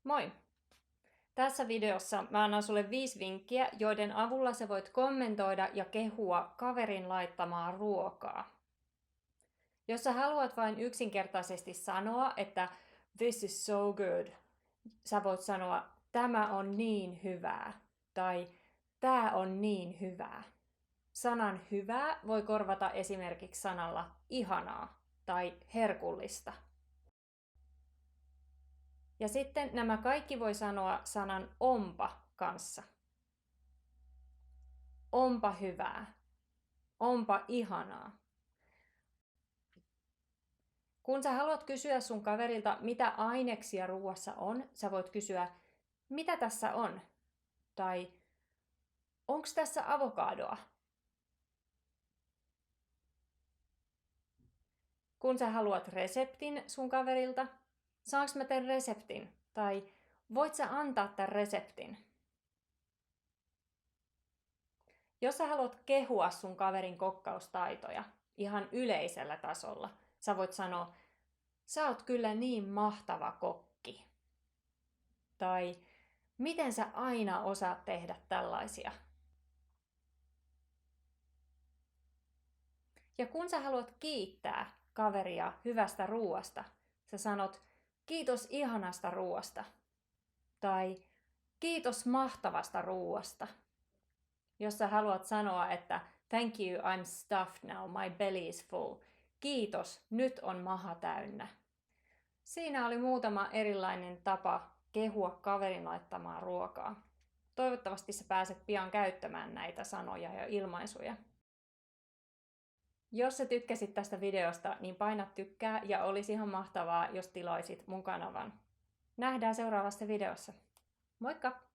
Moi! Tässä videossa mä annan sulle 5 vinkkiä, joiden avulla sä voit kommentoida ja kehua kaverin laittamaa ruokaa. Jos sä haluat vain yksinkertaisesti sanoa, että this is so good, sä voit sanoa tämä on niin hyvää tai tää on niin hyvää. Sanan hyvää voi korvata esimerkiksi sanalla ihanaa tai herkullista. Ja sitten nämä kaikki voi sanoa sanan onpa kanssa. Onpa hyvää. Onpa ihanaa. Kun sä haluat kysyä sun kaverilta, mitä aineksia ruuassa on, sä voit kysyä, mitä tässä on? Tai onks tässä avokadoa? Kun sä haluat reseptin sun kaverilta, saanko mä tämän reseptin? Tai voit sä antaa tämän reseptin? Jos sä haluat kehua sun kaverin kokkaustaitoja ihan yleisellä tasolla, sä voit sanoa, sä oot kyllä niin mahtava kokki. Tai miten sä aina osaat tehdä tällaisia? Ja kun sä haluat kiittää kaveria hyvästä ruuasta, sä sanot, kiitos ihanasta ruuasta. Tai kiitos mahtavasta ruuasta. Jos sä haluat sanoa, että thank you, I'm stuffed now, my belly is full. Kiitos, nyt on maha täynnä. Siinä oli muutama erilainen tapa kehua kaverin laittamaa ruokaa. Toivottavasti sä pääset pian käyttämään näitä sanoja ja ilmaisuja. Jos sä tykkäsit tästä videosta, niin paina tykkää ja olisi ihan mahtavaa, jos tilaisit mun kanavan. Nähdään seuraavassa videossa. Moikka!